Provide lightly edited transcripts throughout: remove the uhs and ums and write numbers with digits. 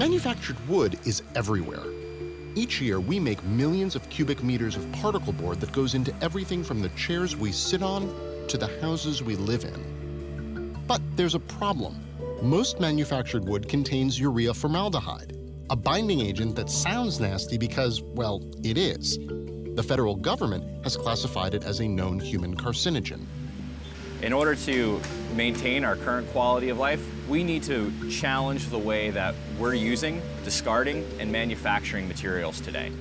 Manufactured wood is everywhere. Each year, we make millions of cubic meters of particle board that goes into everything from the chairs we sit on to the houses we live in. But there's a problem. Most manufactured wood contains urea formaldehyde, a binding agent that sounds nasty because, well, it is. The federal government has classified it as a known human carcinogen. In order to maintain our current quality of life, we need to challenge the way that we're using, discarding, and manufacturing materials today.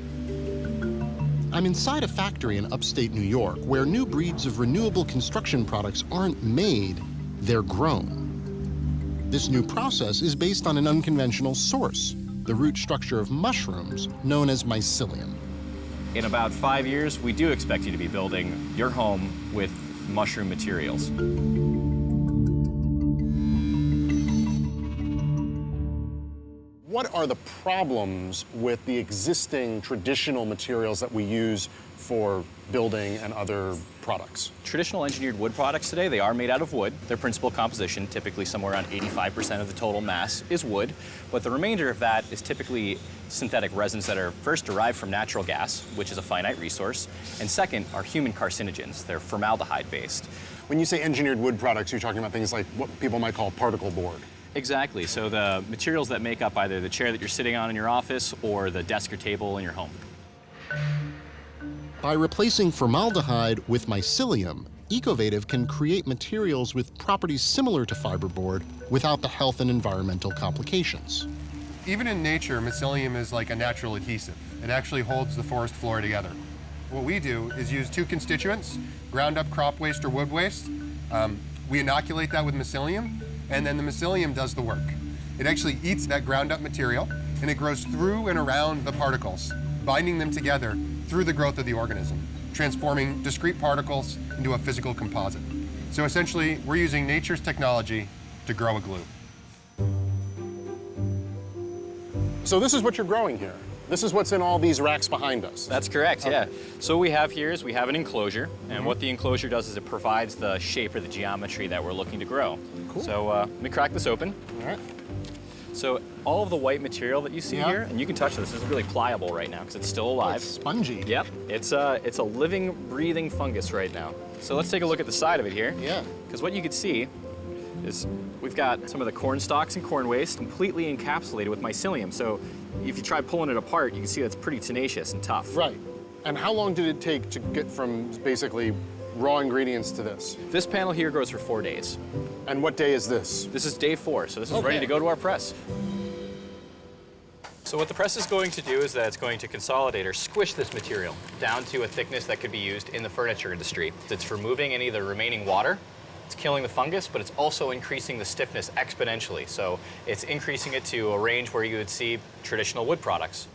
I'm inside a factory in upstate New York where new breeds of renewable construction products aren't made, they're grown. This new process is based on an unconventional source, the root structure of mushrooms known as mycelium. In about 5 years, we do expect you to be building your home with mushroom materials. What are the problems with the existing traditional materials that we use for building and other products? Traditional engineered wood products today, they are made out of wood. Their principal composition, typically somewhere around 85% of the total mass, is wood. But the remainder of that is typically synthetic resins that are first derived from natural gas, which is a finite resource, and second are human carcinogens. They're formaldehyde-based. When you say engineered wood products, you're talking about things like what people might call particle board. Exactly. So the materials that make up either the chair that you're sitting on in your office or the desk or table in your home. By replacing formaldehyde with mycelium, Ecovative can create materials with properties similar to fiberboard without the health and environmental complications. Even in nature, mycelium is like a natural adhesive. It actually holds the forest floor together. What we do is use two constituents, ground up crop waste or wood waste. We inoculate that with mycelium, and then the mycelium does the work. It actually eats that ground up material, and it grows through and around the particles, binding them together through the growth of the organism, transforming discrete particles into a physical composite. So essentially, we're using nature's technology to grow a glue. So this is what you're growing here. This is what's in all these racks behind us. That's correct, yeah. So what we have here is we have an enclosure, and what the enclosure does is it provides the shape or the geometry that we're looking to grow. Cool. So let me crack this open. All right. So all of the white material that you see here, and you can touch this is really pliable right now because it's still alive. It's spongy. Yep, it's a living, breathing fungus right now. So let's take a look at the side of it here. Yeah. Because what you can see is we've got some of the corn stalks and corn waste completely encapsulated with mycelium. So if you try pulling it apart, you can see that's pretty tenacious and tough. Right. And how long did it take to get from basically raw ingredients to this? This panel here grows for 4 days. And what day is this? This is day 4, so this is Okay. ready to go to our press. So what the press is going to do is that it's going to consolidate or squish this material down to a thickness that could be used in the furniture industry. It's removing any of the remaining water, it's killing the fungus, but it's also increasing the stiffness exponentially. So it's increasing it to a range where you would see traditional wood products.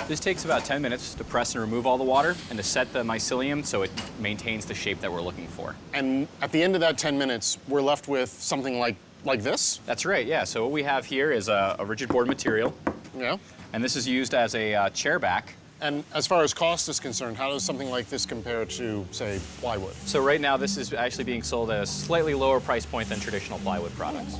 This takes about 10 minutes to press and remove all the water and to set the mycelium so it maintains the shape that we're looking for. And at the end of that 10 minutes, we're left with something like this? That's right, yeah. So what we have here is a rigid board material. Yeah. And this is used as a chair back. And as far as cost is concerned, how does something like this compare to, say, plywood? So right now, this is actually being sold at a slightly lower price point than traditional plywood products.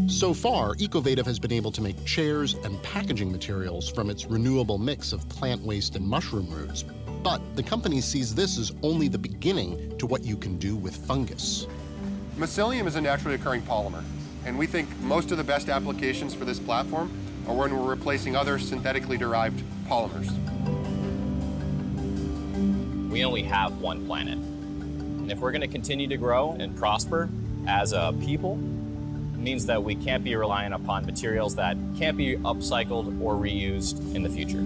So far, Ecovative has been able to make chairs and packaging materials from its renewable mix of plant waste and mushroom roots. But the company sees this as only the beginning to what you can do with fungus. Mycelium is a naturally occurring polymer, and we think most of the best applications for this platform are when we're replacing other synthetically derived polymers. We only have one planet. And if we're going to continue to grow and prosper as a people, it means that we can't be reliant upon materials that can't be upcycled or reused in the future.